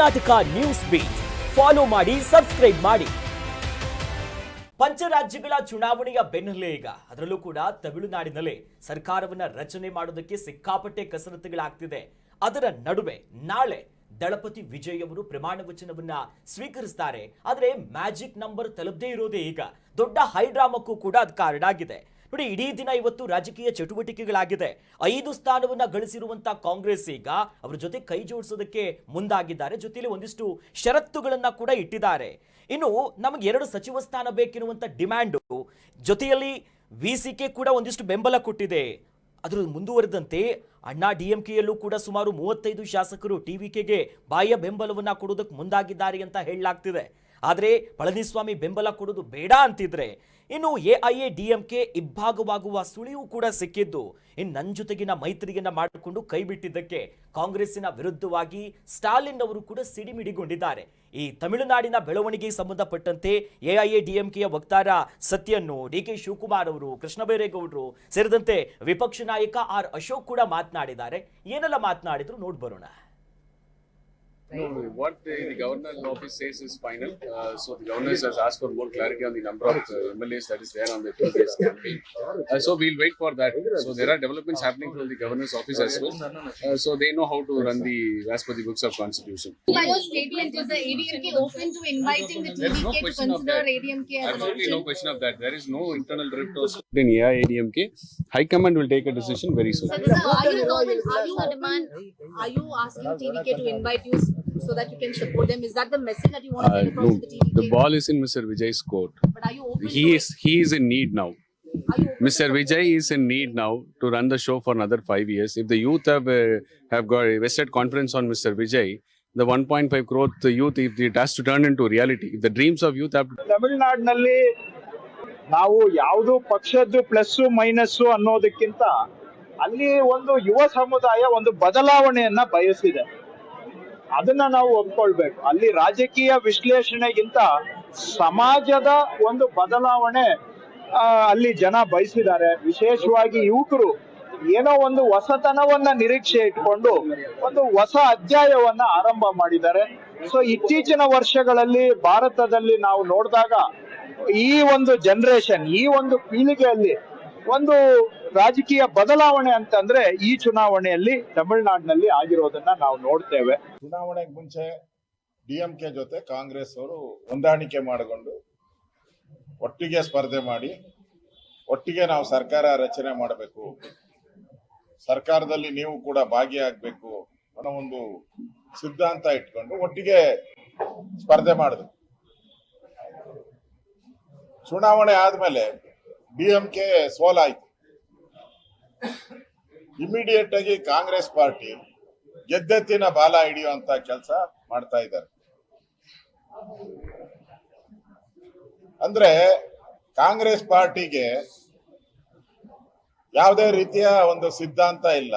Karnataka news beet follow ಮಾಡಿ, subscribe ಮಾಡಿ. ಪಂಚರಾಜ್ಯಗಳ ಚುನಾವಣೆಯ ಬೆನ್ನಲ್ಲೇ ಈಗ ಅದರಲ್ಲೂ ಕೂಡ ತಮಿಳುನಾಡಿನಲ್ಲಿ ಸರ್ಕಾರವನ್ನ ರಚನೆ ಮಾಡೋದಕ್ಕೆ ಸಿಕ್ಕಾಪಟ್ಟೆ ಕಸರತ್ತುಗಳಾಗ್ತಿದೆ. ಅದರ ನಡುವೆ ನಾಳೆ ದಳಪತಿ ವಿಜಯ್ ಅವರು ಪ್ರಮಾಣ ವಚನವನ್ನ ಸ್ವೀಕರಿಸ್ತಾರೆ. ಆದರೆ ಮ್ಯಾಜಿಕ್ ನಂಬರ್ ತಲುಪದೇ ಇರೋದೇ ಈಗ ದೊಡ್ಡ ಹೈಡ್ರಾಮಕ್ಕೂ ಕೂಡ ಅದು ಕಾರಣ ಆಗಿದೆ. ನೋಡಿ, ಇಡೀ ದಿನ ಇವತ್ತು ರಾಜಕೀಯ ಚಟುವಟಿಕೆಗಳಾಗಿದೆ. 5 ಸ್ಥಾನವನ್ನ ಗಳಿಸಿರುವಂತ ಕಾಂಗ್ರೆಸ್ ಈಗ ಅವರ ಜೊತೆ ಕೈ ಜೋಡಿಸೋದಕ್ಕೆ ಮುಂದಾಗಿದ್ದಾರೆ. ಜೊತೆಯಲ್ಲಿ ಒಂದಿಷ್ಟು ಷರತ್ತುಗಳನ್ನ ಕೂಡ ಇಟ್ಟಿದ್ದಾರೆ. ಇನ್ನು ನಮಗೆ 2 ಸಚಿವ ಸ್ಥಾನ ಬೇಕಿರುವಂತ ಡಿಮ್ಯಾಂಡ್ ಜೊತೆಯಲ್ಲಿ ವಿಸಿಕೆ ಕೂಡ ಒಂದಿಷ್ಟು ಬೆಂಬಲ ಕೊಟ್ಟಿದೆ. ಅದರ ಮುಂದುವರೆದಂತೆ ಅಣ್ಣಾ ಡಿಎಂಕೆಯಲ್ಲೂ ಕೂಡ ಸುಮಾರು 35 ಶಾಸಕರು ಟಿವಿಕೆಗೆ ಬಾಹ್ಯ ಬೆಂಬಲವನ್ನ ಕೊಡೋದಕ್ಕೆ ಮುಂದಾಗಿದ್ದಾರೆ ಅಂತ ಹೇಳಲಾಗ್ತಿದೆ. ಆದರೆ ಪಳನಿಸ್ವಾಮಿ ಬೆಂಬಲ ಕೊಡೋದು ಬೇಡ ಅಂತಿದ್ರೆ ಇನ್ನು ಎಐಎಡಿಎಂಕೆ ಇಬ್ಬಾಗವಾಗುವ ಸುಳಿವು ಕೂಡ ಸಿಕ್ಕಿದ್ದು. ಇನ್ನು ನನ್ನ ಜೊತೆಗಿನ ಮೈತ್ರಿಯನ್ನ ಮಾಡಿಕೊಂಡು ಕೈ ಬಿಟ್ಟಿದ್ದಕ್ಕೆ ಕಾಂಗ್ರೆಸ್ಸಿನ ವಿರುದ್ಧವಾಗಿ ಸ್ಟಾಲಿನ್ ಅವರು ಕೂಡ ಸಿಡಿಮಿಡಿಗೊಂಡಿದ್ದಾರೆ. ಈ ತಮಿಳುನಾಡಿನ ಬೆಳವಣಿಗೆಗೆ ಸಂಬಂಧಪಟ್ಟಂತೆ ಎಐಎಡಿಎಂಕೆಯ ವಕ್ತಾರ ಸತ್ಯನ್ನು, ಡಿಕೆ ಶಿವಕುಮಾರ್ ಅವರು, ಕೃಷ್ಣ ಬೈರೇಗೌಡರು ಸೇರಿದಂತೆ ವಿಪಕ್ಷ ನಾಯಕ ಆರ್ ಅಶೋಕ್ ಕೂಡ ಮಾತನಾಡಿದ್ದಾರೆ. ಏನೆಲ್ಲ ಮಾತನಾಡಿದ್ರು ನೋಡ್ಬರೋಣ. No, what the governor office says is final. So the governor has asked for more clarity on the number of MLAs that is there on the 2 days campaign. So we'll wait for that. So there are developments happening from the governor's office as well. So they know how to run the as per the books of constitution. By your statement, is the ADMK open to inviting the There is no TDK to question of consider that. ADMK as an Absolutely option? no question of that. There is no internal drift or split in AIADMK. High command will take a decision very soon. So, are you asking TDK to invite you so that you can support them? Is that the message that you want to get across No, to the TDK? the ball is in Mr. Vijay's court. But are you open He to is in need now. Are you open Mr. Vijay is in need now to run the show for another 5 years. If the youth have got vested confidence on Mr. Vijay, the 1.5 crore the youth, if it has to turn into reality, if the dreams of youth have to... ತಮಿಳುನಾಡಿನಲ್ಲಿ ನಾವು ಯಾವುದು ಪಕ್ಷದ್ದು plus minus ಅನ್ನೋದಕ್ಕಿಂತ ಅಲ್ಲಿ ಒಂದು ಯುವ ಸಮುದಾಯ ಒಂದು ಬದಲಾವಣೆಯನ್ನ ಬಯಸಿದೆ. ಅದನ್ನ ನಾವು ಒಪ್ಕೊಳ್ಬೇಕು. ಅಲ್ಲಿ ರಾಜಕೀಯ ವಿಶ್ಲೇಷಣೆಗಿಂತ ಸಮಾಜದ ಒಂದು ಬದಲಾವಣೆ ಅಲ್ಲಿ ಜನ ಬಯಸಿದ್ದಾರೆ. ವಿಶೇಷವಾಗಿ ಯುವಕರು ಏನೋ ಒಂದು ಹೊಸತನವನ್ನ ನಿರೀಕ್ಷೆ ಇಟ್ಕೊಂಡು ಒಂದು ಹೊಸ ಅಧ್ಯಾಯವನ್ನ ಆರಂಭ ಮಾಡಿದ್ದಾರೆ. ಸೊ ಇತ್ತೀಚಿನ ವರ್ಷಗಳಲ್ಲಿ ಭಾರತದಲ್ಲಿ ನಾವು ನೋಡಿದಾಗ ಈ ಒಂದು ಜನರೇಷನ್, ಈ ಒಂದು ಪೀಳಿಗೆಯಲ್ಲಿ ಒಂದು ರಾಜಕೀಯ ಬದಲಾವಣೆ ಅಂತಂದ್ರೆ ಈ ಚುನಾವಣೆಯಲ್ಲಿ ತಮಿಳುನಾಡಿನಲ್ಲಿ ಆಗಿರೋದನ್ನ ನಾವು ನೋಡ್ತೇವೆ. ಚುನಾವಣೆಗೆ ಮುಂಚೆ ಡಿಎಂಕೆ ಜೊತೆ ಕಾಂಗ್ರೆಸ್ ಅವರು ಹೊಂದಾಣಿಕೆ ಮಾಡಿಕೊಂಡು ಒಟ್ಟಿಗೆ ಸ್ಪರ್ಧೆ ಮಾಡಿ ಒಟ್ಟಿಗೆ ನಾವು ಸರ್ಕಾರ ರಚನೆ ಮಾಡಬೇಕು, ಸರ್ಕಾರದಲ್ಲಿ ನೀವು ಕೂಡ ಭಾಗಿಯಾಗಬೇಕು ಅನ್ನೋ ಒಂದು ಸಿದ್ಧಾಂತ ಇಟ್ಕೊಂಡು ಒಟ್ಟಿಗೆ ಸ್ಪರ್ಧೆ ಮಾಡಿದ್ರು. ಚುನಾವಣೆ ಆದ್ಮೇಲೆ ಡಿಎಂಕೆ ಸೋಲಾಯ್ತು. ಇಮಿಡಿಯೇಟ್ ಆಗಿ ಕಾಂಗ್ರೆಸ್ ಪಾರ್ಟಿ ಗೆದ್ದೆತ್ತಿನ ಬಾಲ ಹಿಡಿಯುವಂತ ಕೆಲಸ ಮಾಡ್ತಾ ಇದ್ದಾರೆ. ಅಂದ್ರೆ ಕಾಂಗ್ರೆಸ್ ಪಾರ್ಟಿಗೆ ಯಾವುದೇ ರೀತಿಯ ಒಂದು ಸಿದ್ಧಾಂತ ಇಲ್ಲ.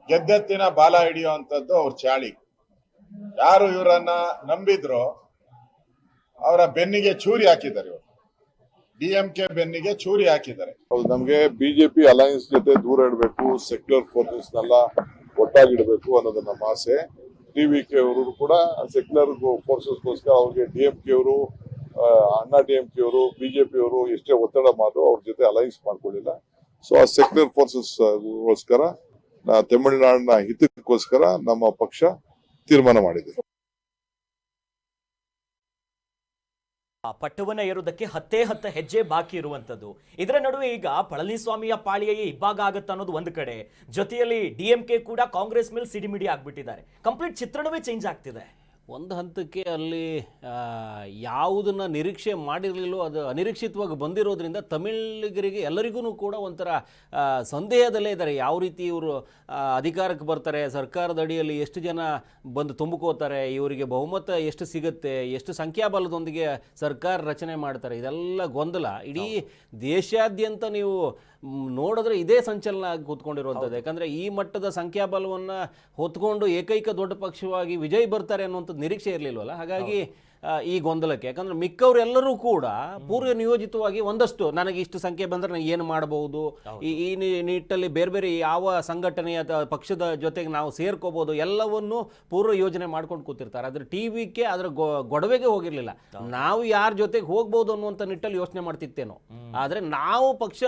ಗೆದ್ದೆತ್ತಿನ ಬಾಲ ಹಿಡಿಯುವಂತದ್ದು ಅವ್ರ ಚಾಳಿ. ಯಾರು ಇವರನ್ನ ನಂಬಿದ್ರೋ ಅವರ ಬೆನ್ನಿಗೆ ಚೂರಿ ಹಾಕಿದ್ದಾರೆ. ಇವರು ಡಿಎಂಕೆ ಬೆನ್ನಿಗೆ ಚೂರಿ ಹಾಕಿದ್ದಾರೆ. ನಮ್ಗೆ ಬಿಜೆಪಿ ಅಲಯನ್ಸ್ ಜೊತೆ ದೂರ ಇಡಬೇಕು, ಸೆಕ್ಯುಲರ್ ಫೋರ್ಸಸ್ ನೆಲ್ಲ ಒಟ್ಟಾಗಿಡಬೇಕು ಅನ್ನೋದು ನಮ್ಮ ಆಸೆ. ಟಿವಿಕೆ ಅವರು ಕೂಡ ಸೆಕ್ಯುಲರ್ ಫೋರ್ಸಸ್ಗೋಸ್ಕರ ಅವ್ರಿಗೆ ಡಿಎಂಕೆ ಅವರು, ಅಣ್ಣಾ ಡಿಎಂಕೆ ಅವರು, ಬಿಜೆಪಿ ಅವರು ಎಷ್ಟೇ ಒತ್ತಡ ಮಾಡಿದ್ರು ಅವ್ರ ಜೊತೆ ಅಲಯನ್ಸ್ ಮಾಡ್ಕೊಳ್ಳಿಲ್ಲ. ಸೊ ಆ ಸೆಕ್ಯುಲರ್ ಫೋರ್ಸಸ್ಗೋಸ್ಕರ ತಮಿಳುನಾಡಿನ ಹಿತಕ್ಕೋಸ್ಕರ ನಮ್ಮ ಪಕ್ಷ ತೀರ್ಮಾನ ಮಾಡಿದೆ. ಪಟ್ಟವನ್ನ ಏರೋದಕ್ಕೆ 10 ಹೆಜ್ಜೆ ಬಾಕಿ ಇರುವಂತದ್ದು. ಇದರ ನಡುವೆ ಈಗ ಪಳನಿಸ್ವಾಮಿಯ ಪಾಳಿಯೇ ಇಬ್ಬಾಗ ಆಗತ್ತ ಅನ್ನೋದು ಒಂದು ಕಡೆ, ಜೊತೆಯಲ್ಲಿ ಡಿಎಂಕೆ ಕೂಡ ಕಾಂಗ್ರೆಸ್ ಮೇಲೆ ಸಿಡಿಮಿಡಿ ಆಗ್ಬಿಟ್ಟಿದ್ದಾರೆ. ಕಂಪ್ಲೀಟ್ ಚಿತ್ರಣವೇ ಚೇಂಜ್ ಆಗ್ತಿದೆ. ಒಂದು ಹಂತಕ್ಕೆ ಅಲ್ಲಿ ಯಾವುದನ್ನು ನಿರೀಕ್ಷೆ ಮಾಡಿರಲಿಲ್ಲೋ ಅದು ಅನಿರೀಕ್ಷಿತವಾಗಿ ಬಂದಿರೋದ್ರಿಂದ ತಮಿಳಿಗರಿಗೆ ಎಲ್ಲರಿಗೂ ಕೂಡ ಒಂಥರ ಸಂದೇಹದಲ್ಲೇ ಇದ್ದಾರೆ. ಯಾವ ರೀತಿ ಇವರು ಅಧಿಕಾರಕ್ಕೆ ಬರ್ತಾರೆ, ಸರ್ಕಾರದ ಅಡಿಯಲ್ಲಿ ಎಷ್ಟು ಜನ ಬಂದು ತುಂಬಿಕೋತಾರೆ, ಇವರಿಗೆ ಬಹುಮತ ಎಷ್ಟು ಸಿಗುತ್ತೆ, ಎಷ್ಟು ಸಂಖ್ಯಾಬಲದೊಂದಿಗೆ ಸರ್ಕಾರ ರಚನೆ ಮಾಡ್ತಾರೆ, ಇದೆಲ್ಲ ಗೊಂದಲ ಇಡೀ ದೇಶಾದ್ಯಂತ ನೀವು ನೋಡಿದ್ರೆ ಇದೇ ಸಂಚಲನ ಆಗಿ ಕೂತ್ಕೊಂಡಿರುವಂಥದ್ದು. ಯಾಕಂದರೆ ಈ ಮಟ್ಟದ ಸಂಖ್ಯಾಬಲವನ್ನು ಹೊತ್ಕೊಂಡು ಏಕೈಕ ದೊಡ್ಡ ಪಕ್ಷವಾಗಿ ವಿಜಯ್ ಬರ್ತಾರೆ ಅನ್ನುವಂಥದ್ದು ನಿರೀಕ್ಷೆ ಇರಲಿಲ್ವಲ್ಲ. ಹಾಗಾಗಿ ಈ ಗೊಂದಲಕ್ಕೆ. ಯಾಕಂದ್ರೆ ಮಿಕ್ಕವರೆಲ್ಲರೂ ಕೂಡ ಪೂರ್ವ ನಿಯೋಜಿತವಾಗಿ ಒಂದಷ್ಟು ನನಗೆ ಇಷ್ಟು ಸಂಖ್ಯೆ ಬಂದರೆ ನಾನು ಏನು ಮಾಡಬಹುದು, ಈ ನಿಟ್ಟಲ್ಲಿ ಬೇರೆ ಬೇರೆ ಯಾವ ಸಂಘಟನೆಯ ಅಥವಾ ಪಕ್ಷದ ಜೊತೆಗೆ ನಾವು ಸೇರ್ಕೋಬಹುದು ಎಲ್ಲವನ್ನು ಪೂರ್ವ ಯೋಜನೆ ಮಾಡ್ಕೊಂಡು ಕೂತಿರ್ತಾರೆ. ಅದ್ರ ಟಿವಿಗೆ ಅದರ ಗೊಡವೆಗೆ ಹೋಗಿರ್ಲಿಲ್ಲ. ನಾವು ಯಾರ ಜೊತೆಗೆ ಹೋಗ್ಬೋದು ಅನ್ನುವಂಥ ನಿಟ್ಟಲ್ಲಿ ಯೋಚನೆ ಮಾಡ್ತಿತ್ತೇನೋ. ಆದರೆ ನಾವು ಪಕ್ಷ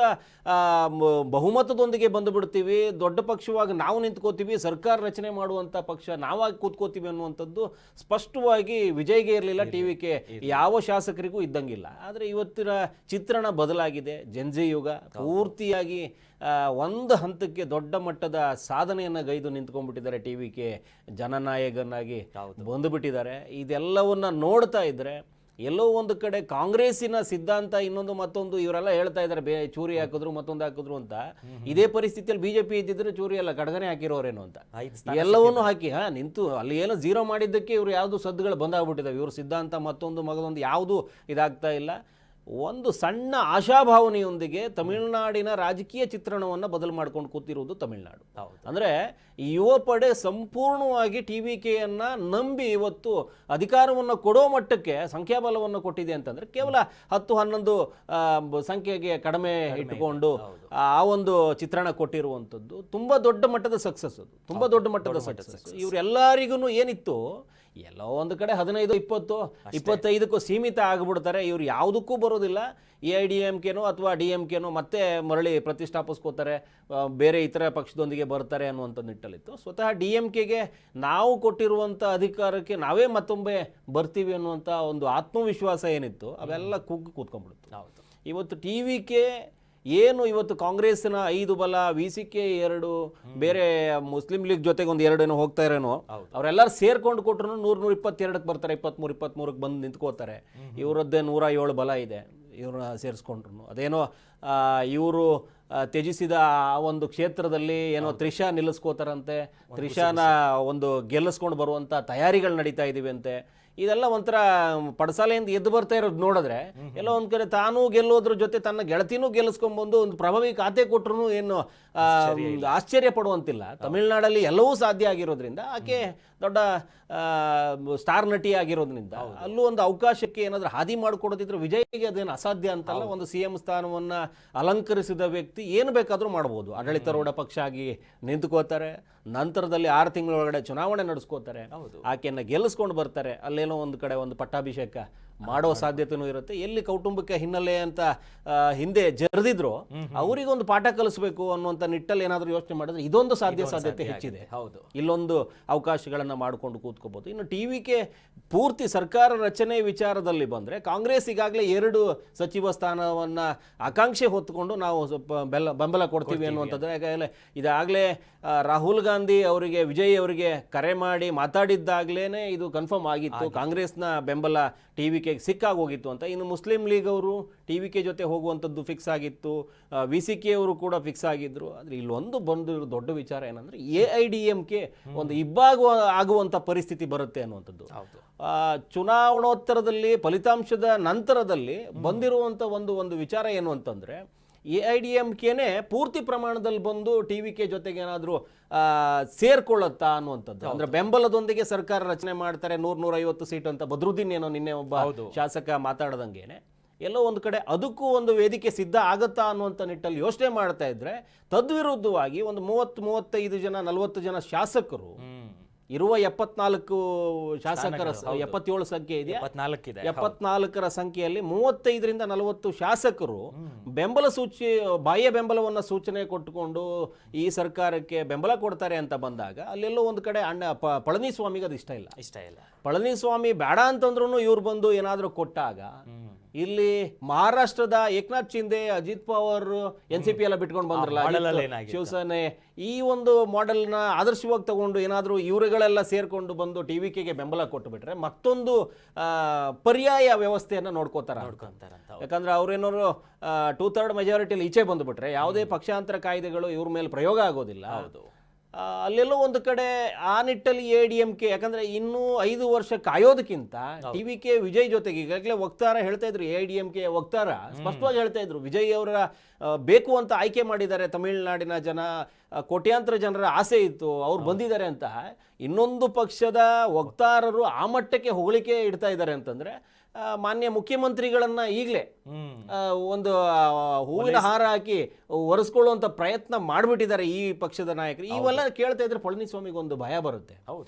ಬಹುಮತದೊಂದಿಗೆ ಬಂದು ಬಿಡ್ತೀವಿ, ದೊಡ್ಡ ಪಕ್ಷವಾಗಿ ನಾವು ನಿಂತ್ಕೋತೀವಿ, ಸರ್ಕಾರ ರಚನೆ ಮಾಡುವಂಥ ಪಕ್ಷ ನಾವಾಗಿ ಕೂತ್ಕೋತೀವಿ ಅನ್ನುವಂಥದ್ದು ಸ್ಪಷ್ಟವಾಗಿ ವಿಜಯ್ಗೆ ಇರಲಿಲ್ಲ, ಟಿವಿಗೆ ಯಾವ ಶಾಸಕರಿಗೂ ಇದ್ದಂಗಿಲ್ಲ. ಆದರೆ ಇವತ್ತಿನ ಚಿತ್ರಣ ಬದಲಾಗಿದೆ. ಜೆನ್ಜಿ ಯುಗ ಪೂರ್ತಿಯಾಗಿ ಒಂದು ಹಂತಕ್ಕೆ ದೊಡ್ಡ ಮಟ್ಟದ ಸಾಧನೆಯನ್ನು ಗೈದು ನಿಂತ್ಕೊಂಡ್ಬಿಟ್ಟಿದ್ದಾರೆ. ಟಿವಿಗೆ ಜನನಾಯಕನಾಗಿ ಬಂದುಬಿಟ್ಟಿದ್ದಾರೆ. ಇದೆಲ್ಲವನ್ನ ನೋಡ್ತಾ ಇದ್ರೆ ಎಲ್ಲೋ ಒಂದು ಕಡೆ ಕಾಂಗ್ರೆಸ್ಸಿನ ಸಿದ್ಧಾಂತ ಇನ್ನೊಂದು ಮತ್ತೊಂದು ಇವರೆಲ್ಲ ಹೇಳ್ತಾ ಇದ್ದಾರೆ, ಚೂರಿ ಹಾಕಿದ್ರು ಮತ್ತೊಂದು ಹಾಕಿದ್ರು ಅಂತ. ಇದೇ ಪರಿಸ್ಥಿತಿಯಲ್ಲಿ ಬಿಜೆಪಿ ಇದ್ದಿದ್ರೆ ಚೂರಿ ಅಲ್ಲ ಕಡಗನೆ ಹಾಕಿರೋರೇನು ಅಂತ ಎಲ್ಲವನ್ನೂ ಹಾಕಿ ನಿಂತು ಅಲ್ಲಿ ಏನೋ ಜೀರೋ ಮಾಡಿದ್ದಕ್ಕೆ ಇವರು ಯಾವುದು ಸದ್ದುಗಳು ಬಂದಾಗ್ಬಿಟ್ಟಿದ್ದಾವೆ. ಇವ್ರ ಸಿದ್ಧಾಂತ ಮತ್ತೊಂದು ಮಗದೊಂದು ಯಾವುದೂ ಇದಾಗ್ತಾ ಇಲ್ಲ. ಒಂದು ಸಣ್ಣ ಆಶಾಭಾವನೆಯೊಂದಿಗೆ ತಮಿಳುನಾಡಿನ ರಾಜಕೀಯ ಚಿತ್ರಣವನ್ನು ಬದಲು ಮಾಡ್ಕೊಂಡು ಕೂತಿರುವುದು ತಮಿಳುನಾಡು. ಅಂದರೆ ಯುವ ಪಡೆ ಸಂಪೂರ್ಣವಾಗಿ ಟಿವಿಕೆಯನ್ನು ನಂಬಿ ಇವತ್ತು ಅಧಿಕಾರವನ್ನು ಕೊಡೋ ಮಟ್ಟಕ್ಕೆ ಸಂಖ್ಯಾಬಲವನ್ನು ಕೊಟ್ಟಿದೆ ಅಂತಂದರೆ ಕೇವಲ 10-11 ಸಂಖ್ಯೆಗೆ ಕಡಿಮೆ ಇಟ್ಟುಕೊಂಡು ಆ ಒಂದು ಚಿತ್ರಣ ಕೊಟ್ಟಿರುವಂಥದ್ದು ತುಂಬ ದೊಡ್ಡ ಮಟ್ಟದ ಸಕ್ಸಸ್. ಅದು ತುಂಬ ದೊಡ್ಡ ಮಟ್ಟದ ಸಕ್ಸಸ್. ಇವರೆಲ್ಲರಿಗೂ ಏನಿತ್ತು, ಎಲ್ಲೋ ಒಂದು ಕಡೆ 15-20-25ಕ್ಕೂ ಸೀಮಿತ ಆಗಿಬಿಡ್ತಾರೆ. ಇವ್ರು ಯಾವುದಕ್ಕೂ ಬರೋದಿಲ್ಲ. AIDMKನೋ ಅಥವಾ DMKನೋ ಮತ್ತೆ ಮರಳಿ ಪ್ರತಿಷ್ಠಾಪಿಸ್ಕೋತಾರೆ, ಬೇರೆ ಇತರ ಪಕ್ಷದೊಂದಿಗೆ ಬರ್ತಾರೆ ಅನ್ನುವಂಥ ನಿಟ್ಟಲ್ಲಿತ್ತು. ಸ್ವತಃ DMKಗೆ ನಾವು ಕೊಟ್ಟಿರುವಂಥ ಅಧಿಕಾರಕ್ಕೆ ನಾವೇ ಮತ್ತೊಮ್ಮೆ ಬರ್ತೀವಿ ಅನ್ನುವಂಥ ಒಂದು ಆತ್ಮವಿಶ್ವಾಸ ಏನಿತ್ತು ಅವೆಲ್ಲ ಕುಗ್ಗಿ ಕೂತ್ಕೊಂಡ್ಬಿಡ್ತು. ಇವತ್ತು ಟಿವಿಕೆ ಏನು ಇವತ್ತು ಕಾಂಗ್ರೆಸ್ನ 5 ಬಲ, VCK 2, ಬೇರೆ ಮುಸ್ಲಿಂ ಲೀಗ್ ಜೊತೆಗೆ ಒಂದು 2 ಏನೋ ಹೋಗ್ತಾ ಇರೋನೋ, ಅವರೆಲ್ಲರೂ ಸೇರ್ಕೊಂಡು ಕೊಟ್ಟರು 100-122ಕ್ಕೆ ಬರ್ತಾರೆ, 23-23ಕ್ಕೆ ಬಂದು ನಿಂತ್ಕೋತಾರೆ. ಇವರದ್ದೇ 107 ಬಲ ಇದೆ ಇವ್ರನ್ನ ಸೇರಿಸ್ಕೊಂಡ್ರು. ಅದೇನೋ ಇವರು ತ್ಯಜಿಸಿದ ಆ ಒಂದು ಕ್ಷೇತ್ರದಲ್ಲಿ ಏನೋ ತ್ರಿಷಾ ನಿಲ್ಲಿಸ್ಕೋತಾರಂತೆ, ತ್ರಿಷಾನ ಒಂದು ಗೆಲ್ಲಿಸ್ಕೊಂಡು ಬರುವಂಥ ತಯಾರಿಗಳು ನಡೀತಾ ಇದ್ದೀವಿ ಅಂತೆ. ಇದೆಲ್ಲ ಒಂಥರ ಪಡಸಾಲೆಯಿಂದ ಎದ್ದು ಬರ್ತಾ ಇರೋದು ನೋಡಿದ್ರೆ ಎಲ್ಲ ಒಂದು ಕಡೆ ತಾನೂ ಗೆಲ್ಲೋದ್ರ ಜೊತೆ ತನ್ನ ಗೆಳತಿನೂ ಗೆಲ್ಲಿಸ್ಕೊಂಡ್ಬಂದು ಒಂದು ಪ್ರಭಾವಿ ಖಾತೆ ಕೊಟ್ಟರು ಏನು ಆಶ್ಚರ್ಯ ಪಡುವಂತಿಲ್ಲ. ತಮಿಳುನಾಡಲ್ಲಿ ಎಲ್ಲವೂ ಸಾಧ್ಯ ಆಗಿರೋದ್ರಿಂದ ಆಕೆ ದೊಡ್ಡ ಸ್ಟಾರ್ ನಟಿ ಆಗಿರೋದ್ರಿಂದ ಅಲ್ಲೂ ಒಂದು ಅವಕಾಶಕ್ಕೆ ಏನಾದರೂ ಹಾದಿ ಮಾಡಿಕೊಡೋದಿದ್ರೆ ವಿಜಯ್ಗೆ ಅದೇನು ಅಸಾಧ್ಯ ಅಂತಲ್ಲ. ಒಂದು CM ಸ್ಥಾನವನ್ನು ಅಲಂಕರಿಸಿದ ವ್ಯಕ್ತಿ ಏನು ಬೇಕಾದರೂ ಮಾಡ್ಬೋದು. ಆಡಳಿತಾರೂಢ ಪಕ್ಷ ಆಗಿ ನಿಂತ್ಕೋತಾರೆ, ನಂತರದಲ್ಲಿ 6 ತಿಂಗಳೊಳಗಡೆ ಚುನಾವಣೆ ನಡೆಸ್ಕೋತಾರೆ, ಆಕೆಯನ್ನು ಗೆಲ್ಲಿಸ್ಕೊಂಡು ಬರ್ತಾರೆ. ಅಲ್ಲೇನೋ ಒಂದು ಕಡೆ ಒಂದು ಪಟ್ಟಾಭಿಷೇಕ ಮಾಡೋ ಸಾಧ್ಯತೆನೂ ಇರುತ್ತೆ. ಎಲ್ಲಿ ಕೌಟುಂಬಿಕ ಹಿನ್ನೆಲೆ ಅಂತ ಹಿಂದೆ ಜರಿದಿದ್ರು ಅವರಿಗೊಂದು ಪಾಠ ಕಲಿಸಬೇಕು ಅನ್ನುವಂಥ ನಿಟ್ಟಲ್ಲಿ ಏನಾದರೂ ಯೋಚನೆ ಮಾಡಿದ್ರೆ ಇದೊಂದು ಸಾಧ್ಯತೆ ಹೆಚ್ಚಿದೆ. ಇಲ್ಲೊಂದು ಅವಕಾಶಗಳನ್ನು ಮಾಡಿಕೊಂಡು ಕೂತ್ಕೋಬಹುದು. ಇನ್ನು ಟಿವಿಗೆ ಪೂರ್ತಿ ಸರ್ಕಾರ ರಚನೆ ವಿಚಾರದಲ್ಲಿ ಬಂದರೆ ಕಾಂಗ್ರೆಸ್ ಈಗಾಗಲೇ 2 ಸಚಿವ ಸ್ಥಾನವನ್ನು ಆಕಾಂಕ್ಷೆ ಹೊತ್ತುಕೊಂಡು ನಾವು ಬೆಂಬಲ ಕೊಡ್ತೀವಿ ಅನ್ನುವಂಥದ್ದು. ಇದಾಗಲೇ ರಾಹುಲ್ ಗಾಂಧಿ ಅವರಿಗೆ, ವಿಜಯ್ ಅವರಿಗೆ ಕರೆ ಮಾಡಿ ಮಾತಾಡಿದ್ದಾಗಲೇ ಇದು ಕನ್ಫರ್ಮ್ ಆಗಿತ್ತು, ಕಾಂಗ್ರೆಸ್ನ ಬೆಂಬಲ ಟಿವಿಕೆ ಸಿಕ್ಕಾಗೋಗಿತ್ತು ಅಂತ. ಇನ್ನು ಮುಸ್ಲಿಂ ಲೀಗ್ ಅವರು ಟಿವಿಕೆ ಜೊತೆ ಹೋಗುವಂಥದ್ದು ಫಿಕ್ಸ್ ಆಗಿತ್ತು, VCK ಅವರು ಕೂಡ ಫಿಕ್ಸ್ ಆಗಿದ್ರು. ಆದರೆ ಇಲ್ಲೊಂದು ಬಂದಿರೋ ದೊಡ್ಡ ವಿಚಾರ ಏನಂದರೆ AIDMK ಒಂದು ಇಬ್ಬಾಗ ಆಗುವಂಥ ಪರಿಸ್ಥಿತಿ ಬರುತ್ತೆ ಅನ್ನುವಂಥದ್ದು. ಚುನಾವಣೋತ್ತರದಲ್ಲಿ ಫಲಿತಾಂಶದ ನಂತರದಲ್ಲಿ ಬಂದಿರುವಂಥ ಒಂದು ವಿಚಾರ ಏನು ಅಂತಂದರೆ AIDMKನೇ ಪೂರ್ತಿ ಪ್ರಮಾಣದಲ್ಲಿ ಬಂದು ಟಿವಿಕೆ ಜೊತೆಗೆ ಏನಾದರೂ ಸೇರ್ಕೊಳ್ಳುತ್ತಾ ಅನ್ನುವಂಥದ್ದು. ಅಂದ್ರೆ ಬೆಂಬಲದೊಂದಿಗೆ ಸರ್ಕಾರ ರಚನೆ ಮಾಡ್ತಾರೆ, 100-150 ಸೀಟ್ ಅಂತ ಬದ್ರುದ್ದೀನ್ ಏನೋ ನಿನ್ನೆ ಒಬ್ಬ ಶಾಸಕ ಮಾತಾಡದಂಗೆನೆ ಎಲ್ಲೋ ಒಂದು ಕಡೆ ಅದಕ್ಕೂ ಒಂದು ವೇದಿಕೆ ಸಿದ್ಧ ಆಗತ್ತಾ ಅನ್ನುವಂಥ ನಿಟ್ಟಲ್ಲಿ ಯೋಚನೆ ಮಾಡ್ತಾ ಇದ್ರೆ, ತದ್ವಿರುದ್ಧವಾಗಿ ಒಂದು 30-35 ಜನ 40 ಜನ ಶಾಸಕರು ಇರುವ 74 ಶಾಸಕರ 77 ಸಂಖ್ಯೆ ಇದೆ, 74ರ ಸಂಖ್ಯೆಯಲ್ಲಿ 35-40 ಶಾಸಕರು ಬೆಂಬಲ ಬಾಹ್ಯ ಬೆಂಬಲವನ್ನು ಸೂಚನೆ ಕೊಟ್ಟುಕೊಂಡು ಈ ಸರ್ಕಾರಕ್ಕೆ ಬೆಂಬಲ ಕೊಡ್ತಾರೆ ಅಂತ ಬಂದಾಗ ಅಲ್ಲೆಲ್ಲೋ ಒಂದು ಕಡೆ ಪಳನಿಸ್ವಾಮಿಗೆ ಅದು ಇಷ್ಟ ಇಲ್ಲ. ಪಳನಿಸ್ವಾಮಿ ಬೇಡ ಅಂತಂದ್ರೂ ಇವ್ರು ಬಂದು ಏನಾದರೂ ಕೊಟ್ಟಾಗ ಇಲ್ಲಿ ಮಹಾರಾಷ್ಟ್ರದ ಏಕನಾಥ್ ಶಿಂದೆ, ಅಜಿತ್ ಪವಾರ್, NCP ಎಲ್ಲ ಬಿಟ್ಕೊಂಡು ಬಂದ್ರಲ್ಲ, ಶಿವಸೇನೆ ಈ ಒಂದು ಮಾಡೆಲ್ನ ಆದರ್ಶವಾಗಿ ತಗೊಂಡು ಏನಾದರೂ ಇವರುಗಳೆಲ್ಲ ಸೇರ್ಕೊಂಡು ಬಂದು ಟಿವಿಕೆಗೆ ಬೆಂಬಲ ಕೊಟ್ಟು ಬಿಟ್ರೆ ಮತ್ತೊಂದು ಪರ್ಯಾಯ ವ್ಯವಸ್ಥೆಯನ್ನು ನೋಡ್ಕೋತಾರ. ಯಾಕಂದ್ರೆ ಅವ್ರೇನಾದ್ರು 2/3 ಮೆಜಾರಿಟಿಯಲ್ಲಿ ಈಚೆ ಬಂದುಬಿಟ್ರೆ ಯಾವುದೇ ಪಕ್ಷಾಂತರ ಕಾಯ್ದೆಗಳು ಇವ್ರ ಮೇಲೆ ಪ್ರಯೋಗ ಆಗೋದಿಲ್ಲ. ಅಲ್ಲೆಲ್ಲೋ ಒಂದು ಕಡೆ ಆ ನಿಟ್ಟಲ್ಲಿ AIDMK ಯಾಕಂದ್ರೆ ಇನ್ನೂ 5 ವರ್ಷ ಕಾಯೋದಕ್ಕಿಂತ ಟಿವಿಕೆ ವಿಜಯ್ ಜೊತೆಗೆ ಈಗಾಗಲೇ ವಕ್ತಾರ ಹೇಳ್ತಾ ಇದ್ರು, AIDMK ವಕ್ತಾರ ಸ್ಪಷ್ಟವಾಗಿ ಹೇಳ್ತಾ ಇದ್ರು ವಿಜಯ್ ಅವರ ಬೇಕು ಅಂತ ಆಯ್ಕೆ ಮಾಡಿದ್ದಾರೆ ತಮಿಳುನಾಡಿನ ಜನ, ಕೋಟ್ಯಾಂತರ ಜನರ ಆಸೆ ಇತ್ತು, ಅವ್ರು ಬಂದಿದ್ದಾರೆ ಅಂತ ಇನ್ನೊಂದು ಪಕ್ಷದ ವಕ್ತಾರರು ಆ ಮಟ್ಟಕ್ಕೆ ಹೊಗಳಿಕೆ ಇಡ್ತಾ ಇದ್ದಾರೆ ಅಂತಂದ್ರೆ ಮಾನ್ಯ ಮುಖ್ಯಮಂತ್ರಿಗಳನ್ನ ಈಗಲೇ ಒಂದು ಹೂವಿನ ಹಾರ ಹಾಕಿ ಒರೆಸ್ಕೊಳ್ಳುವಂತ ಪ್ರಯತ್ನ ಮಾಡಿಬಿಟ್ಟಿದ್ದಾರೆ ಈ ಪಕ್ಷದ ನಾಯಕರು. ಇವೆಲ್ಲ ಕೇಳ್ತಾ ಇದ್ರೆ ಪಳನಿಸ್ವಾಮಿಗೆ ಒಂದು ಭಯ ಬರುತ್ತೆ.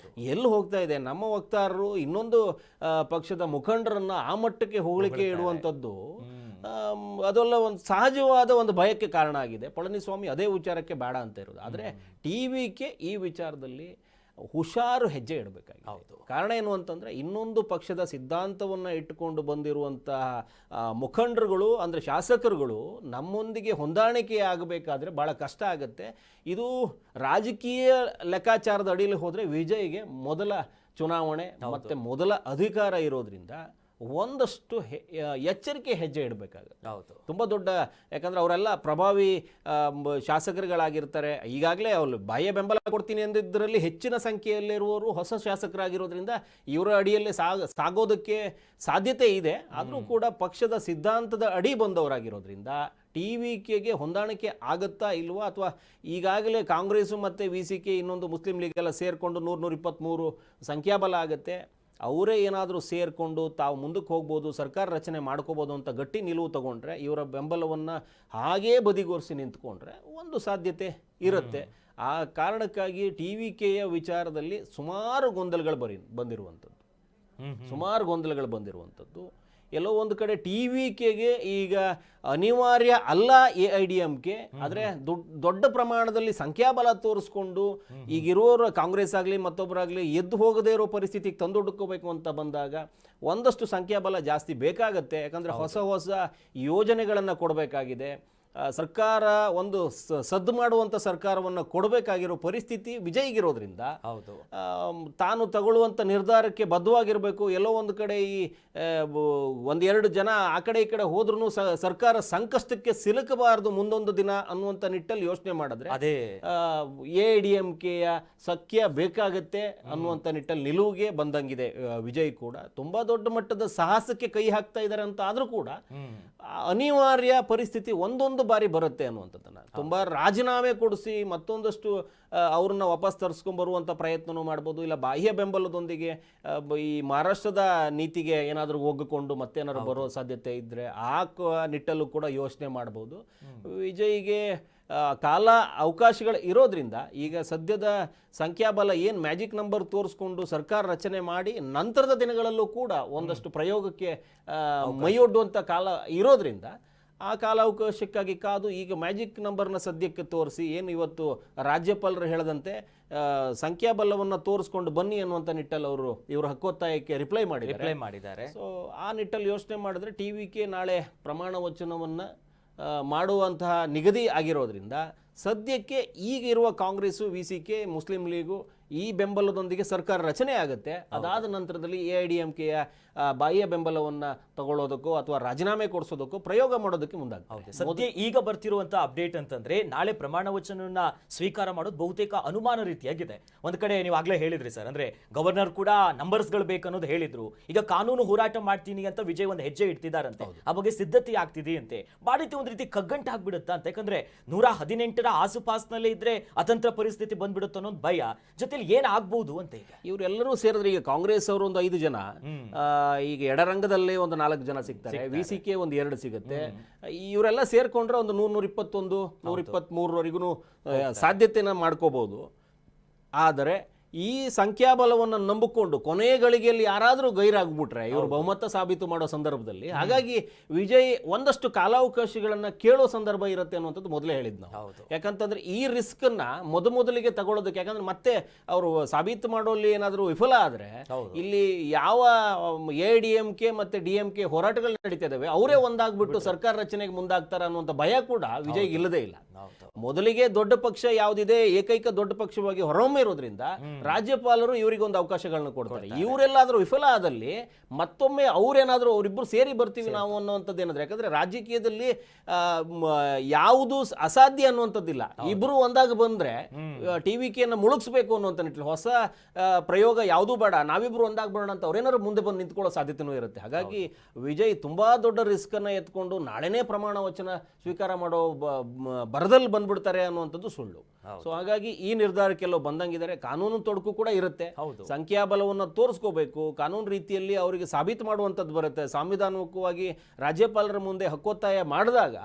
ಎಲ್ಲಿ ಹೋಗ್ತಾ ಇದೆ ನಮ್ಮ ವಕ್ತಾರರು ಇನ್ನೊಂದು ಪಕ್ಷದ ಮುಖಂಡರನ್ನ ಆ ಮಟ್ಟಕ್ಕೆ ಹೋಗಳಿಕೆ ಇಡುವಂಥದ್ದು ಅದೆಲ್ಲ ಒಂದು ಸಹಜವಾದ ಒಂದು ಭಯಕ್ಕೆ ಕಾರಣ ಆಗಿದೆ. ಪಳನಿಸ್ವಾಮಿ ಅದೇ ವಿಚಾರಕ್ಕೆ ಬೇಡ ಅಂತ ಇರೋದು. ಆದರೆ ಟಿವಿಗೆ ಈ ವಿಚಾರದಲ್ಲಿ ಹುಷಾರು ಹೆಜ್ಜೆ ಇಡಬೇಕಾಗಿದೆ. ಕಾರಣ ಏನು ಅಂತಂದರೆ ಇನ್ನೊಂದು ಪಕ್ಷದ ಸಿದ್ಧಾಂತವನ್ನು ಇಟ್ಟುಕೊಂಡು ಬಂದಿರುವಂತಹ ಮುಖಂಡರುಗಳು ಅಂದರೆ ಶಾಸಕರುಗಳು ನಮ್ಮೊಂದಿಗೆ ಹೊಂದಾಣಿಕೆ ಆಗಬೇಕಾದ್ರೆ ಭಾಳ ಕಷ್ಟ ಆಗುತ್ತೆ. ಇದು ರಾಜಕೀಯ ಲೆಕ್ಕಾಚಾರದ ಅಡಿಯಲ್ಲಿ ಹೋದರೆ ವಿಜಯ್ಗೆ ಮೊದಲ ಚುನಾವಣೆ ಮತ್ತು ಮೊದಲ ಅಧಿಕಾರ ಇರೋದ್ರಿಂದ ಒಂದಷ್ಟು ಎಚ್ಚರಿಕೆ ಹೆಜ್ಜೆ ಇಡಬೇಕಾಗುತ್ತೆ. ತುಂಬ ದೊಡ್ಡ, ಯಾಕಂದರೆ ಅವರೆಲ್ಲ ಪ್ರಭಾವಿ ಶಾಸಕರುಗಳಾಗಿರ್ತಾರೆ. ಈಗಾಗಲೇ ಅವರು ಬಾಹ್ಯ ಬೆಂಬಲ ಕೊಡ್ತೀನಿ ಅಂದಿದ್ದರಲ್ಲಿ ಹೆಚ್ಚಿನ ಸಂಖ್ಯೆಯಲ್ಲಿರುವವರು ಹೊಸ ಶಾಸಕರಾಗಿರೋದ್ರಿಂದ ಇವರ ಅಡಿಯಲ್ಲಿ ಸಾಗೋದಕ್ಕೆ ಸಾಧ್ಯತೆ ಇದೆ. ಆದರೂ ಕೂಡ ಪಕ್ಷದ ಸಿದ್ಧಾಂತದ ಅಡಿ ಬಂದವರಾಗಿರೋದ್ರಿಂದ TVKಗೆ ಹೊಂದಾಣಿಕೆ ಆಗುತ್ತಾ ಇಲ್ವಾ, ಅಥವಾ ಈಗಾಗಲೇ ಕಾಂಗ್ರೆಸ್ಸು ಮತ್ತು VCK ಇನ್ನೊಂದು ಮುಸ್ಲಿಂ ಲೀಗೆಲ್ಲ ಸೇರಿಕೊಂಡು 123 ಸಂಖ್ಯಾಬಲ ಆಗುತ್ತೆ. ಅವರೇ ಏನಾದರೂ ಸೇರಿಕೊಂಡು ತಾವು ಮುಂದಕ್ಕೆ ಹೋಗ್ಬೋದು, ಸರ್ಕಾರ ರಚನೆ ಮಾಡ್ಕೋಬೋದು ಅಂತ ಗಟ್ಟಿ ನಿಲುವು ತಗೊಂಡ್ರೆ, ಇವರ ಬೆಂಬಲವನ್ನು ಹಾಗೇ ಬದಿಗೊರಿಸಿ ನಿಂತ್ಕೊಂಡ್ರೆ ಒಂದು ಸಾಧ್ಯತೆ ಇರುತ್ತೆ. ಆ ಕಾರಣಕ್ಕಾಗಿ TVKಯ ವಿಚಾರದಲ್ಲಿ ಸುಮಾರು ಗೊಂದಲಗಳು ಬಂದಿರುವಂಥದ್ದು. ಎಲ್ಲೋ ಒಂದು ಕಡೆ TVKಗೆ ಈಗ ಅನಿವಾರ್ಯ ಅಲ್ಲ AIDMK, ಆದರೆ ದೊಡ್ಡ ಪ್ರಮಾಣದಲ್ಲಿ ಸಂಖ್ಯಾಬಲ ತೋರಿಸ್ಕೊಂಡು ಈಗಿರೋರು ಕಾಂಗ್ರೆಸ್ ಆಗಲಿ ಮತ್ತೊಬ್ಬರಾಗಲಿ ಎದ್ದು ಹೋಗದೇ ಇರೋ ಪರಿಸ್ಥಿತಿಗೆ ತಂದೊಡ್ಕೋಬೇಕು ಅಂತ ಬಂದಾಗ ಒಂದಷ್ಟು ಸಂಖ್ಯಾಬಲ ಜಾಸ್ತಿ ಬೇಕಾಗತ್ತೆ. ಯಾಕಂದರೆ ಹೊಸ ಯೋಜನೆಗಳನ್ನು ಕೊಡಬೇಕಾಗಿದೆ. ಸರ್ಕಾರ ಒಂದು ಸದ್ದು ಮಾಡುವಂಥ ಸರ್ಕಾರವನ್ನು ಕೊಡಬೇಕಾಗಿರೋ ಪರಿಸ್ಥಿತಿ ವಿಜಯ್ಗಿರೋದ್ರಿಂದ ತಾನು ತಗೊಳ್ಳುವಂಥ ನಿರ್ಧಾರಕ್ಕೆ ಬದ್ಧವಾಗಿರಬೇಕು. ಎಲ್ಲೋ ಒಂದು ಕಡೆ ಈ ಒಂದೆರಡು ಜನ ಆ ಕಡೆ ಈ ಕಡೆ ಹೋದ್ರೂ ಸರ್ಕಾರ ಸಂಕಷ್ಟಕ್ಕೆ ಸಿಲುಕಬಾರದು ಮುಂದೊಂದು ದಿನ ಅನ್ನುವಂಥ ನಿಟ್ಟಲ್ಲಿ ಯೋಚನೆ ಮಾಡಿದ್ರೆ ಅದೇ AIDMKಯ ಸಖ್ಯ ಬೇಕಾಗತ್ತೆ ಅನ್ನುವಂಥ ನಿಟ್ಟಲ್ಲಿ ನಿಲುವಿಗೆ ಬಂದಂಗಿದೆ. ವಿಜಯ್ ಕೂಡ ತುಂಬ ದೊಡ್ಡ ಮಟ್ಟದ ಸಾಹಸಕ್ಕೆ ಕೈ ಹಾಕ್ತಾ ಇದ್ದಾರೆ ಅಂತ ಆದರೂ ಕೂಡ ಅನಿವಾರ್ಯ ಪರಿಸ್ಥಿತಿ ಒಂದೊಂದು ಬಾರಿ ಬರುತ್ತೆ ಅನ್ನುವಂಥದ್ದನ್ನು ತುಂಬ ರಾಜೀನಾಮೆ ಕೊಡಿಸಿ ಮತ್ತೊಂದಷ್ಟು ಅವ್ರನ್ನ ವಾಪಸ್ ತರಿಸ್ಕೊಂಡ್ಬರುವಂಥ ಪ್ರಯತ್ನವೂ ಮಾಡ್ಬೋದು. ಇಲ್ಲ ಬಾಹ್ಯ ಬೆಂಬಲದೊಂದಿಗೆ ಈ ಮಹಾರಾಷ್ಟ್ರದ ನೀತಿಗೆ ಏನಾದರೂ ಒಗ್ಗಿಕೊಂಡು ಮತ್ತೇನಾದ್ರು ಬರೋ ಸಾಧ್ಯತೆ ಇದ್ದರೆ ಆ ನಿಟ್ಟಲ್ಲೂ ಕೂಡ ಯೋಚನೆ ಮಾಡ್ಬೋದು. ವಿಜಯ್ಗೆ ಕಾಲ ಅವಕಾಶಗಳು ಇರೋದ್ರಿಂದ ಈಗ ಸದ್ಯದ ಸಂಖ್ಯಾಬಲ ಏನು ಮ್ಯಾಜಿಕ್ ನಂಬರ್ ತೋರಿಸ್ಕೊಂಡು ಸರ್ಕಾರ ರಚನೆ ಮಾಡಿ ನಂತರದ ದಿನಗಳಲ್ಲೂ ಕೂಡ ಒಂದಷ್ಟು ಪ್ರಯೋಗಕ್ಕೆ ಮೈಯೊಡ್ಡುವಂಥ ಕಾಲ ಇರೋದ್ರಿಂದ ಆ ಕಾಲಾವಕಾಶಕ್ಕಾಗಿ ಕಾದು ಈಗ ಮ್ಯಾಜಿಕ್ ನಂಬರ್ನ ಸದ್ಯಕ್ಕೆ ತೋರಿಸಿ ಏನು ಇವತ್ತು ರಾಜ್ಯಪಾಲರು ಹೇಳದಂತೆ ಸಂಖ್ಯಾಬಲವನ್ನು ತೋರಿಸ್ಕೊಂಡು ಬನ್ನಿ ಅನ್ನುವಂಥ ನಿಟ್ಟಲ್ಲಿ ಅವರು ಇವರ ಹಕ್ಕೊತ್ತಾಯಕ್ಕೆ ರಿಪ್ಲೈ ಮಾಡಿದ್ದಾರೆ. ಸೊ ಆ ನಿಟ್ಟಲ್ಲಿ ಯೋಚನೆ ಮಾಡಿದ್ರೆ TVK ನಾಳೆ ಪ್ರಮಾಣ ವಚನವನ್ನು ಮಾಡುವಂತಹ ನಿಗದಿ ಆಗಿರೋದ್ರಿಂದ ಸದ್ಯಕ್ಕೆ ಈಗಿರುವ ಕಾಂಗ್ರೆಸ್ಸು VCK ಮುಸ್ಲಿಂ ಲೀಗು ಈ ಬೆಂಬಲದೊಂದಿಗೆ ಸರ್ಕಾರ ರಚನೆ ಆಗುತ್ತೆ. ಅದಾದ ನಂತರದಲ್ಲಿ AIDMKಯ ಬಾಹ್ಯ ಬೆಂಬಲವನ್ನು ತಗೊಳ್ಳೋದಕ್ಕೋ ಅಥವಾ ರಾಜೀನಾಮೆ ಕೊಡಿಸೋದಕ್ಕೋ ಪ್ರಯೋಗ ಮಾಡೋದಕ್ಕೆ ಮುಂದಾಗುತ್ತೆ. ಸದ್ಯ ಈಗ ಬರ್ತಿರುವಂತ ಅಪ್ಡೇಟ್ ಅಂತಂದ್ರೆ ನಾಳೆ ಪ್ರಮಾಣ ವಚನವನ್ನ ಸ್ವೀಕಾರ ಮಾಡೋದು ಬಹುತೇಕ ಅನುಮಾನ ರೀತಿಯಾಗಿದೆ. ಒಂದ್ ಕಡೆ ನೀವು ಆಗ್ಲೇ ಹೇಳಿದ್ರಿ ಸರ್, ಅಂದ್ರೆ ಗವರ್ನರ್ ಕೂಡ ನಂಬರ್ಸ್ಗಳು ಬೇಕನ್ನೋದು ಹೇಳಿದ್ರು. ಈಗ ಕಾನೂನು ಹೋರಾಟ ಮಾಡ್ತೀನಿ ಅಂತ ವಿಜಯ್ ಒಂದು ಹೆಜ್ಜೆ ಇಡ್ತಿದಾರಂತೆ, ಆ ಬಗ್ಗೆ ಸಿದ್ಧತೆ ಆಗ್ತಿದೆಯಂತೆ. ಬಾಡಿತಿ ಒಂದ್ ರೀತಿ ಕಗ್ಗಂಟ ಆಗ್ಬಿಡುತ್ತಾ ಅಂತ, ಯಾಕಂದ್ರೆ 118ರ ಆಸುಪಾಸ್ನಲ್ಲೇ ಇದ್ರೆ ಅತಂತ್ರ ಪರಿಸ್ಥಿತಿ ಬಂದ್ಬಿಡುತ್ತೆ ಅನ್ನೋದು ಭಯ. ಜೊತೆಲಿ ಏನ್ ಆಗ್ಬಹುದು ಅಂತ ಈಗ ಇವರೆಲ್ಲರೂ ಸೇರಿದ್ರೆ ಈಗ ಕಾಂಗ್ರೆಸ್ ಅವರು ಒಂದು 5 ಜನ, ಈಗ ಎಡರಂಗದಲ್ಲೇ ಒಂದು 4 ಜನ ಸಿಗ್ತಾರೆ, VCK ಒಂದು 2 ಸಿಗುತ್ತೆ. ಇವರೆಲ್ಲ ಸೇರ್ಕೊಂಡ್ರೆ ಒಂದು 121, 123ವರೆಗೂ ಸಾಧ್ಯತೆನ ಮಾಡ್ಕೋಬಹುದು. ಆದರೆ ಈ ಸಂಖ್ಯಾಬಲವನ್ನು ನಂಬಿಕೊಂಡು ಕೊನೆಯ ಗಳಿಗೆಯಲ್ಲಿ ಯಾರಾದರೂ ಗೈರಾಗ್ಬಿಟ್ರೆ ಇವರು ಬಹುಮತ ಸಾಬೀತು ಮಾಡೋ ಸಂದರ್ಭದಲ್ಲಿ, ಹಾಗಾಗಿ ವಿಜಯ್ ಒಂದಷ್ಟು ಕಾಲಾವಕಾಶಗಳನ್ನು ಕೇಳೋ ಸಂದರ್ಭ ಇರುತ್ತೆ ಅನ್ನುವಂಥದ್ದು ಮೊದಲೇ ಹೇಳಿದ್ ನಾವು. ಯಾಕಂತಂದ್ರೆ ಈ ರಿಸ್ಕನ್ನ ಮೊದಲಿಗೆ ತಗೊಳ್ಳೋದಕ್ಕೆ, ಯಾಕಂದ್ರೆ ಮತ್ತೆ ಅವರು ಸಾಬೀತು ಮಾಡೋಲ್ಲಿ ಏನಾದರೂ ವಿಫಲ ಆದರೆ ಇಲ್ಲಿ ಯಾವ AIDMK ಮತ್ತೆ DMK ಹೋರಾಟಗಳು ನಡೀತಾ ಇದಾವೆ ಅವರೇ ಒಂದಾಗ್ಬಿಟ್ಟು ಸರ್ಕಾರ ರಚನೆಗೆ ಮುಂದಾಗ್ತಾರ ಅನ್ನುವಂಥ ಭಯ ಕೂಡ ವಿಜಯ್ ಇಲ್ಲದೇ ಇಲ್ಲ. ಮೊದಲಿಗೆ ದೊಡ್ಡ ಪಕ್ಷ ಯಾವುದಿದೆ ಏಕೈಕ ದೊಡ್ಡ ಪಕ್ಷವಾಗಿ ಹೊರಹೊಮ್ಮಿರೋದ್ರಿಂದ ರಾಜ್ಯಪಾಲರು ಇವರಿಗೆ ಒಂದು ಅವಕಾಶಗಳನ್ನ ಕೊಡ್ತಾರೆ. ಇವರೆಲ್ಲಾದ್ರೂ ವಿಫಲ ಆದಲ್ಲಿ ಮತ್ತೊಮ್ಮೆ ಅವ್ರೇನಾದ್ರೂ ಅವರಿಬ್ಬರು ಸೇರಿ ಬರ್ತೀವಿ ನಾವು ಅನ್ನುವಂಥದ್ದು ಏನಾದ್ರೆ, ಯಾಕಂದ್ರೆ ರಾಜಕೀಯದಲ್ಲಿ ಯಾವುದು ಅಸಾಧ್ಯ ಅನ್ನುವಂಥದ್ದಿಲ್ಲ. ಇಬ್ರು ಒಂದಾಗ ಬಂದ್ರೆ ಟಿವಿಕೆಯನ್ನು ಮುಳುಗಿಸ್ಬೇಕು ಅನ್ನುವಂಥ ನಿಟ್ಟಿನಲ್ಲಿ ಹೊಸ ಪ್ರಯೋಗ ಯಾವುದೂ ಬೇಡ, ನಾವಿಬ್ರು ಒಂದಾಗ್ಬೇಡ ಅಂತ ಅವ್ರೇನಾದ್ರು ಮುಂದೆ ಬಂದು ನಿಂತ್ಕೊಳ್ಳೋ ಸಾಧ್ಯತೆನೂ ಇರುತ್ತೆ. ಹಾಗಾಗಿ ವಿಜಯ್ ತುಂಬಾ ದೊಡ್ಡ ರಿಸ್ಕ್ ಅನ್ನ ಎತ್ಕೊಂಡು ನಾಳೆನೇ ಪ್ರಮಾಣ ವಚನ ಸ್ವೀಕಾರ ಮಾಡೋ ಬರದಲ್ಲಿ ಬಂದ್ಬಿಡ್ತಾರೆ ಅನ್ನುವಂಥದ್ದು ಸುಳ್ಳು. ಸೊ ಹಾಗಾಗಿ ಈ ನಿರ್ಧಾರಕ್ಕೆಲ್ಲೋ ಬಂದಂಗಿದ್ದಾರೆ. ಕಾನೂನು ತೊಡಕು ಕೂಡ ಇರುತ್ತೆ, ಸಂಖ್ಯಾಬಲವನ್ನು ತೋರಿಸ್ಕೋಬೇಕು, ಕಾನೂನು ರೀತಿಯಲ್ಲಿ ಅವರಿಗೆ ಸಾಬೀತು ಮಾಡುವಂಥದ್ದು ಬರುತ್ತೆ. ಸಾಂವಿಧಾನಿಕವಾಗಿ ರಾಜ್ಯಪಾಲರ ಮುಂದೆ ಹಕ್ಕೊತ್ತಾಯ ಮಾಡಿದಾಗ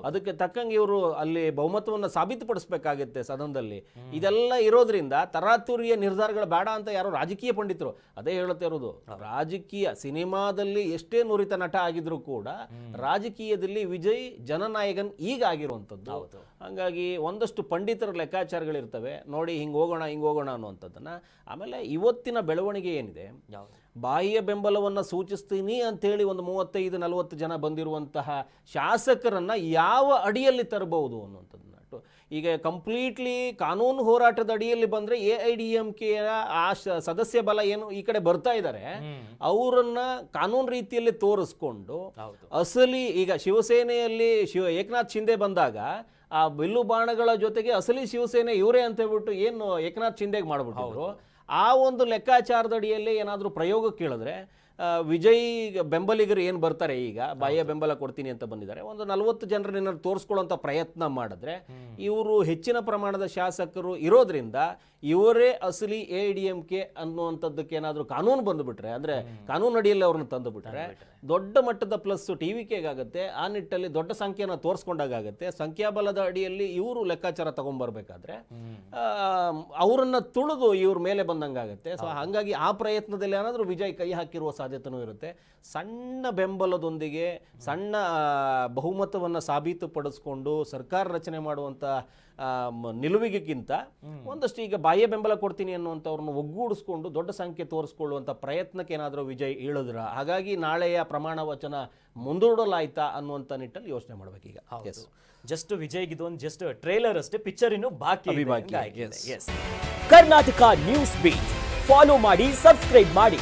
ಅದಕ್ಕೆ ತಕ್ಕಂಗೆ ಇವರು ಅಲ್ಲಿ ಬಹುಮತವನ್ನು ಸಾಬೀತುಪಡಿಸಬೇಕಾಗುತ್ತೆ ಸದನದಲ್ಲಿ. ಇದೆಲ್ಲ ಇರೋದ್ರಿಂದ ತರಾತುರಿಯ ನಿರ್ಧಾರಗಳು ಬೇಡ ಅಂತ ಯಾರೋ ರಾಜಕೀಯ ಪಂಡಿತರು ಅದೇ ಹೇಳುತ್ತಾ ಇರೋದು. ರಾಜಕೀಯ ಸಿನಿಮಾದಲ್ಲಿ ಎಷ್ಟೇ ನುರಿತ ನಟ ಆಗಿದ್ರು ಕೂಡ ರಾಜಕೀಯದಲ್ಲಿ ವಿಜಯ್ ಜನನಾಯಕನ್ ಈಗ ಆಗಿರುವಂಥದ್ದು. ಹಾಗಾಗಿ ಒಂದಷ್ಟು ಪಂಡಿತರ ಲೆಕ್ಕಾಚಾರಗಳಿರ್ತವೆ, ನೋಡಿ ಹಿಂಗೆ ಹೋಗೋಣ ಅನ್ನುವಂಥದ್ದನ್ನ. ಆಮೇಲೆ ಇವತ್ತಿನ ಬೆಳವಣಿಗೆ ಏನಿದೆ, ಬಾಹ್ಯ ಬೆಂಬಲವನ್ನು ಸೂಚಿಸ್ತೀನಿ ಅಂತೇಳಿ ಒಂದು 35-40 ಜನ ಬಂದಿರುವಂತಹ ಶಾಸಕರನ್ನ ಯಾವ ಅಡಿಯಲ್ಲಿ ತರಬಹುದು ಅನ್ನುವಂಥದ್ದನ್ನ ಈಗ ಕಂಪ್ಲೀಟ್ಲಿ ಕಾನೂನು ಹೋರಾಟದ ಅಡಿಯಲ್ಲಿ ಬಂದ್ರೆ AIADMK ಆ ಸದಸ್ಯ ಬಲ ಏನು ಈ ಕಡೆ ಬರ್ತಾ ಇದ್ದಾರೆ, ಅವರನ್ನ ಕಾನೂನು ರೀತಿಯಲ್ಲಿ ತೋರಿಸ್ಕೊಂಡು ಅಸಲಿ ಈಗ ಶಿವಸೇನೆಯಲ್ಲಿ ಏಕನಾಥ್ ಶಿಂದೆ ಬಂದಾಗ ಆ ಬಿಲ್ಲು ಬಾಣಗಳ ಜೊತೆಗೆ ಅಸಲಿ ಶಿವಸೇನೆ ಇವರೇ ಅಂತ ಹೇಳ್ಬಿಟ್ಟು ಏನು ಏಕನಾಥ್ ಶಿಂದೆಗೆ ಮಾಡ್ಬಿಟ್ಟಿದ್ರು. ಆ ಒಂದು ಲೆಕ್ಕಾಚಾರದ ಅಡಿಯಲ್ಲಿ ಏನಾದರೂ ಪ್ರಯೋಗ ಕೇಳಿದ್ರೆ ವಿಜಯ್ ಬೆಂಬಲಿಗರು ಏನು ಬರ್ತಾರೆ, ಈಗ ಬಾಹ್ಯ ಬೆಂಬಲ ಕೊಡ್ತೀನಿ ಅಂತ ಬಂದಿದ್ದಾರೆ, ಒಂದು 40 ಜನರನ್ನ ತೋರಿಸ್ಕೊಳ್ಳುವಂಥ ಪ್ರಯತ್ನ ಮಾಡಿದ್ರೆ ಇವರು ಹೆಚ್ಚಿನ ಪ್ರಮಾಣದ ಶಾಸಕರು ಇರೋದ್ರಿಂದ ಇವರೇ ಅಸಲಿ AIADMK ಅನ್ನುವಂಥದ್ದಕ್ಕೆ ಏನಾದರೂ ಕಾನೂನು ಬಂದುಬಿಟ್ರೆ, ಅಂದರೆ ಕಾನೂನು ಅಡಿಯಲ್ಲಿ ಅವ್ರನ್ನ ತಂದು ಬಿಟ್ರೆ ದೊಡ್ಡ ಮಟ್ಟದ ಪ್ಲಸ್ TVKಗಾಗುತ್ತೆ. ಆ ನಿಟ್ಟಲ್ಲಿ ದೊಡ್ಡ ಸಂಖ್ಯೆಯನ್ನು ತೋರಿಸ್ಕೊಂಡಾಗುತ್ತೆ. ಸಂಖ್ಯಾಬಲದ ಅಡಿಯಲ್ಲಿ ಇವರು ಲೆಕ್ಕಾಚಾರ ತಗೊಂಡ್ಬರ್ಬೇಕಾದ್ರೆ ಅವರನ್ನ ತುಳಿದು ಇವ್ರ ಮೇಲೆ ಬಂದಂಗಾಗುತ್ತೆ. ಸೊ ಹಾಗಾಗಿ ಆ ಪ್ರಯತ್ನದಲ್ಲಿ ಏನಾದರೂ ವಿಜಯ್ ಕೈ ಹಾಕಿರುವ ಸಾಧ್ಯತೆನೂ ಇರುತ್ತೆ. ಸಣ್ಣ ಬೆಂಬಲದೊಂದಿಗೆ ಸಣ್ಣ ಬಹುಮತವನ್ನು ಸಾಬೀತುಪಡಿಸ್ಕೊಂಡು ಸರ್ಕಾರ ರಚನೆ ಮಾಡುವಂಥ ನಿಲುವಿಗೆಗಿಂತ ಒಂದಷ್ಟು ಈಗ ಬಾಹ್ಯ ಬೆಂಬಲ ಕೊಡ್ತೀನಿ ಅನ್ನುವಂಥವ್ರನ್ನ ಒಗ್ಗೂಡಿಸ್ಕೊಂಡು ದೊಡ್ಡ ಸಂಖ್ಯೆ ತೋರಿಸ್ಕೊಳ್ಳುವಂಥ ಪ್ರಯತ್ನಕ್ಕೆ ಏನಾದರೂ ವಿಜಯ್ ಇಳಿದ್ರ, ಹಾಗಾಗಿ ನಾಳೆಯ ಪ್ರಮಾಣ ವಚನ ಮುಂದೂಡಲಾಯ್ತಾ ಅನ್ನುವಂಥ ನಿಟ್ಟಲ್ಲಿ ಯೋಚನೆ ಮಾಡಬೇಕೀಗ. ಜಸ್ಟ್ ವಿಜಯ್ ಇದೊಂದು ಜಸ್ಟ್ ಟ್ರೇಲರ್ ಅಷ್ಟೇ, ಪಿಕ್ಚರ್ ಇನ್ನು ಬಾಕಿ. ಬಾಕಿ. ಕರ್ನಾಟಕ ನ್ಯೂಸ್ ಬೀಟ್ ಫಾಲೋ ಮಾಡಿ, ಸಬ್ಸ್ಕ್ರೈಬ್ ಮಾಡಿ.